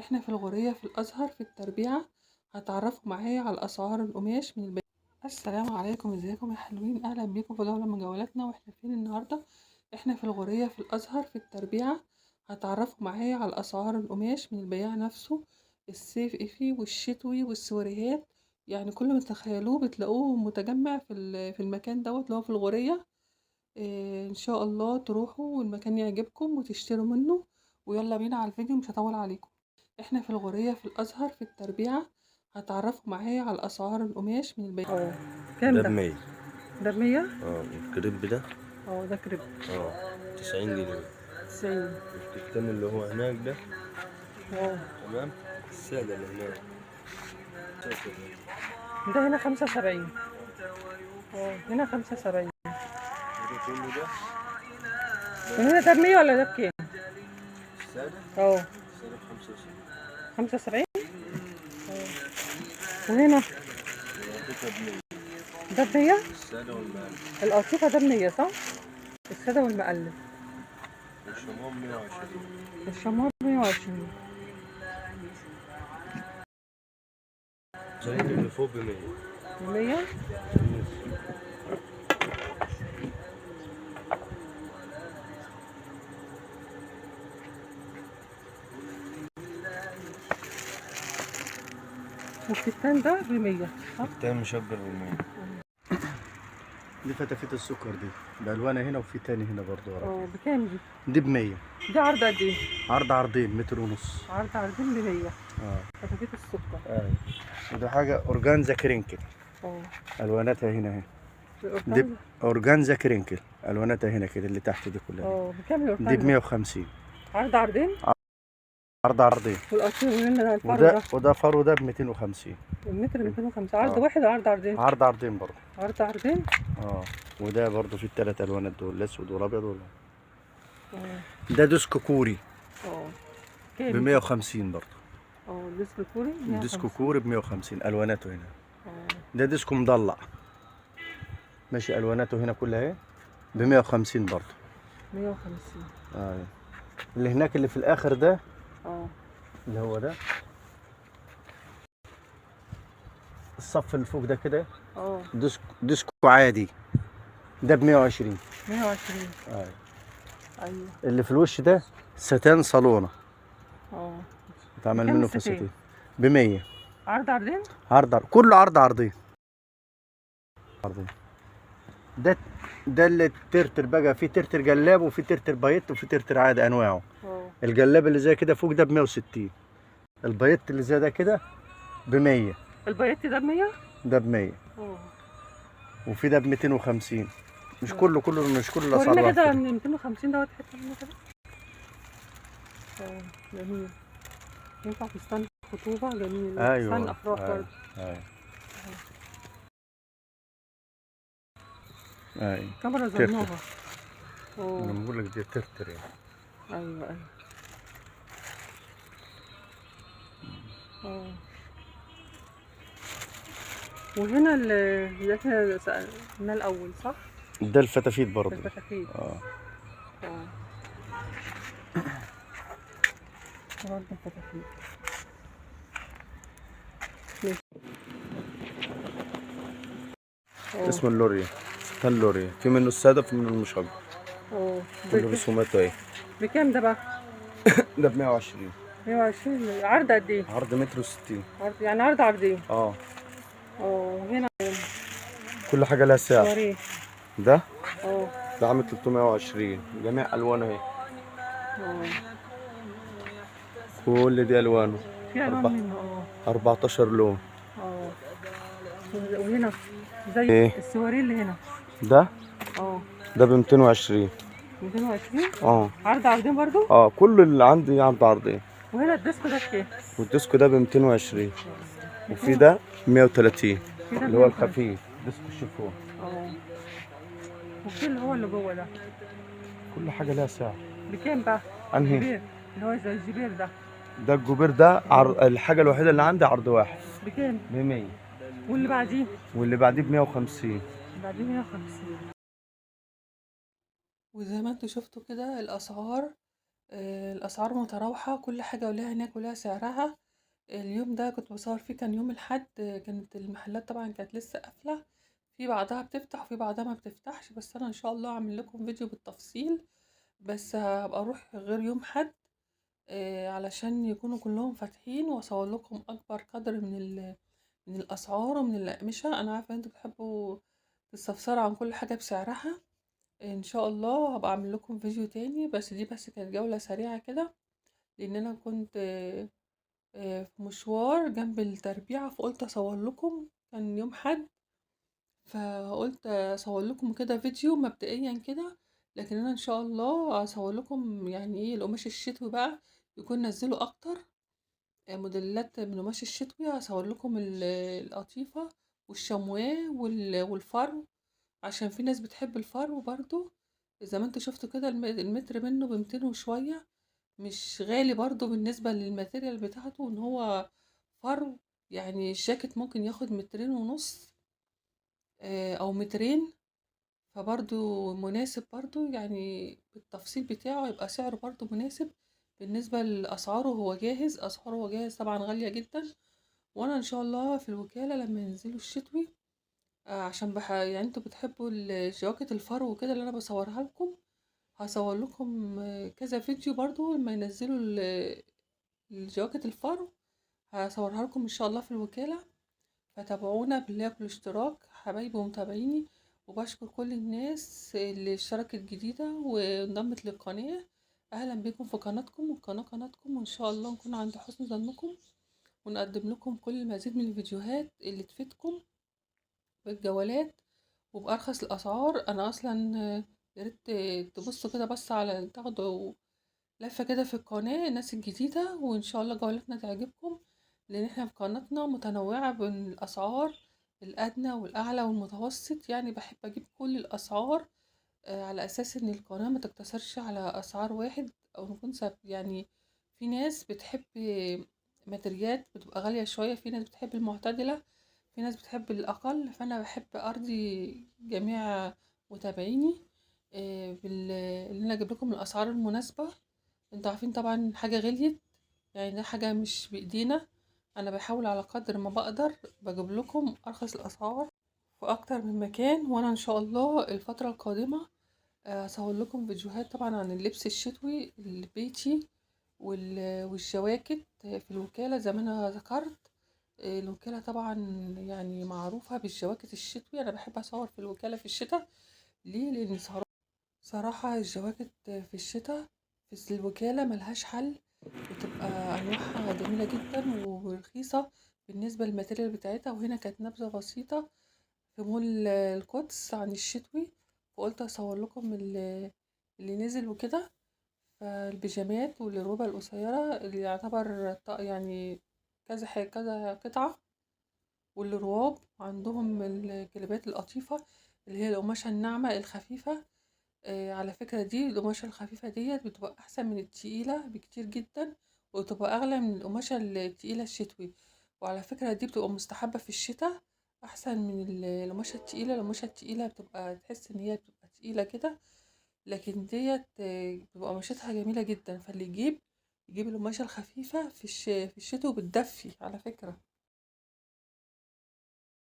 احنا في الغورية في الازهر في التربيعة. هتعرفوا معايا على اسعار القماش من البيت. السلام عليكم، ازيكم يا حلوين؟ اهلا بيكم في جولة من جولاتنا. واحنا فين النهاردة؟ احنا في الغورية في الازهر في التربيعة. هتعرفوا معايا على اسعار القماش من البياع نفسه، الصيفي والشتوي والسواريهات. يعني كل ما تتخيلوه بتلاقوه متجمع في المكان دوت اللي هو في الغورية. ان شاء الله تروحوا والمكان يعجبكم وتشتروا منه. ويلا بينا على الفيديو، مش هطول عليكم. احنا في الغورية في الازهر في التربيعة. هتعرفوا معايا على اسعار القماش من البيت. كام ده ده؟ ب100. ده ب100. الكريب ده ده كريب. 90 جنيه. 90. الكتان اللي هو هناك ده اه تمام. السادة اللي هناك ده هنا 75. هنا 75. ده كله ده وهنا ده ب100 ولا ده بكام؟ السادة اه السادة ب75. 75. وهنا القطيفة ب100. ده ب100. السادة والمقلب. القطيفة ده ب100 صح؟ السادة والمقلب. والشمام 120. الشمار 120. زي اللي فوق ب100. 100. والكتان ده ب100 صح؟ الكتان مشجر ب100. دي فتافيت السكر دي بألوانها هنا، وفي تاني هنا برضو ورا. بكام دي؟ دي ب100. دي عرض قد ايه؟ عرض عرضين متر ونص. عرض عرضين ب100. فتافيت السكر. وده حاجة أورجانزا كرينكل. ألواناتها هنا اهي. دي أورجانزا كرينكل، ألواناتها هنا كده اللي تحت دي كلها. بكام الأورجانزا؟ دي ب150. عرض عرضين؟ عرض عرضين. والقطير هنا ده الفرو ده؟ وده فرو ده ب250. المتر 250. عرض واحد وعرض عرضين؟ عرض عرضين برضه. عرض عرضين؟ وده برضه في الثلاث ألوانات دول، الأسود والأبيض ده ديسكو كوري. ب150 برضه. ديسكو كوري 150. ديسكو كوري ب150 ألواناته هنا. ده ديسكو مضلع ماشي، ألواناته هنا كلها اهي ب150 برضه. 150. اللي هناك اللي في الآخر ده اللي هو ده الصف اللي فوق ده كده ديسكو عادي، ده ب120. 120. ايوه. اللي في الوش ده ستان صالونة. اتعمل منه فساتين ب100. عرض عرضين؟ كله عرض عرضين. ده اللي الترتر بقى، في ترتر جلاب وفي ترتر بايت وفي ترتر عادي انواعه. الجلاب اللي زي كده فوق ده ب160. البايت اللي زي ده كده ب100. البايت ده ب100؟ ده ب100. وفي ده ب250. مش كله مش كل الاسعار ورينا كده 250 دوت حته منه كده. جميل. ينفع فستان خطوبه جميل. فستان افراح برضه. كاميرا زنوها. انا بقول لك دي ترتر يعني. ايوه. وهنا اللي احنا سألناه الاول صح؟ ده الفتافيت برضه. الفتافيت. برضه الفتافيت. اسمه اللوريا. ستان اللوريا، في منه السادة وفي منه المشجر. كله رسوماته اهي. بكام ده بقى؟ ده ب120. 120. عرض قد ايه؟ عرض متر و60. يعني عرض عرضين. هنا كل حاجة لها سعر. ده ده عامل 320. جميع ألوانه اهي. كل دي ألوانه. في ألوان منه 14 لون. وهنا زي السواري اللي هنا. ده ب220. 220؟ عرض عرضين برضو؟ كل اللي عندي عرض عرضين. وهنا الديسكو ده بكام؟ والديسكو ده ب220. وفي ده 130 اللي هو الخفيف، ديسكو الشيفون. وفي اللي هو اللي جوه ده. كل حاجة لها سعر. بكام بقى؟ انهي؟ الجبير اللي هو زي الجبير ده. ده الجبير ده الحاجة الوحيدة اللي عندي عرض واحد. بكام؟ ب100. واللي بعديه؟ واللي بعديه ب150. بعديه 150. وزي ما انتوا شفتوا كده الاسعار الأسعار متراوحة، كل حاجة وليها هناك وليها سعرها. اليوم ده كنت بصور فيه كان يوم الحد، كانت المحلات طبعا كانت لسه قافلة، في بعضها بتفتح وفي بعضها ما بتفتحش، بس أنا إن شاء الله هعمل لكم فيديو بالتفصيل، بس هبقى أروح غير يوم حد علشان يكونوا كلهم فاتحين، واصور لكم اكبر قدر من الاسعار ومن الاقمشه. انا عارفه ان انتوا بتحبوا تستفسروا عن كل حاجه بسعرها. ان شاء الله هبقى اعمل لكم فيديو تاني، بس دي بس كانت جوله سريعه كده، لان انا كنت في مشوار جنب التربيعه، فقلت اصور لكم، كان يوم حد، فقلت اصور لكم كده فيديو مبدئيا كده. لكن انا ان شاء الله اصور لكم يعني ايه القماش الشتوي بقى، يكون نزلوا اكتر موديلات من القماش الشتوي. هصور لكم القطيفة والشمواه والفرو، عشان في ناس بتحب الفرو برضو. زي ما انتوا شفتوا كده المتر منه ب200 وشوية، مش غالي برضو بالنسبة للماتيريال بتاعته، ان هو فرو. يعني الجاكيت ممكن ياخد 2.5 متر او مترين، فبرضو مناسب برضو، يعني بالتفصيل بتاعه يبقى سعره برضو مناسب. بالنسبة لأسعاره هو جاهز، أسعاره هو جاهز طبعا غالية جدا. وانا ان شاء الله في الوكالة لما ينزلوا الشتوي عشان يعني انتوا بتحبوا الجواكت الفرو وكده اللي انا بصورها لكم، هصور لكم كذا فيديو برضو لما ينزلوا الجواكت الفرو، هصورها لكم ان شاء الله في الوكالة. فتابعونا بالله بالاشتراك حبايبي ومتابعيني، وبشكر كل الناس اللي اشتركت جديدة وانضمت للقناة. اهلا بكم في قناتكم، والقناة قناتكم، وان شاء الله نكون عند حسن ظنكم، ونقدم لكم كل المزيد من الفيديوهات اللي تفيدكم بالجولات وبأرخص الأسعار. أنا أصلا ياريت تبصوا كده بس على تاخدوا لفة كده في القناة الناس الجديدة، وإن شاء الله جولاتنا تعجبكم، لأن احنا في قناتنا متنوعة بين الأسعار الأدنى والأعلى والمتوسط. يعني بحب أجيب كل الأسعار على أساس إن القناة ما تقتصرش على أسعار واحد أو نكون يعني في ناس بتحب ماتريات بتبقى غالية شوية، في ناس بتحب المعتدلة، في ناس بتحب الأقل. فأنا بحب أرضي جميع متابعيني اللي أنا أجيب لكم الأسعار المناسبة. انتوا عارفين طبعا حاجة غليت، يعني ده حاجة مش بإيدينا. أنا بحاول على قدر ما بقدر بجيب لكم أرخص الأسعار في أكتر من مكان. وأنا إن شاء الله الفترة القادمة هصور لكم فيديوهات طبعا عن اللبس الشتوي البيتي والجواكت في الوكالة زي ما أنا ذكرت. الوكالة طبعا يعني معروفة بالجواكت الشتوي، أنا بحب أصور في الوكالة في الشتاء. ليه؟ لأن صراحة الجواكت في الشتاء في الوكالة ملهاش حل، بتبقى أنواعها جميلة جدا ورخيصة بالنسبة للماتيريال بتاعتها. وهنا كانت نبذة بسيطة في مول القدس عن الشتوي، فقلت أصور لكم اللي نزل وكده. فالبيجامات والروبة القصيرة اللي يعتبر يعني كذا حاجة كذا قطعة، والرواب عندهم الجلابات القطيفة اللي هي القماشة الناعمة الخفيفة. على فكرة دي القماشة الخفيفة ديت بتبقى أحسن من التقيلة بكتير جدا، وتبقى أغلى من القماشة التقيلة الشتوي. وعلى فكرة دي بتبقى مستحبة في الشتاء أحسن من القماشة التقيلة. القماشة التقيلة بتبقى تحس إن هي بتبقى تقيلة كده، لكن ديت بتبقى قماشتها جميلة جدا. فاللي يجيب القماشة الخفيفة في الشتاء، وبتدفي على فكرة.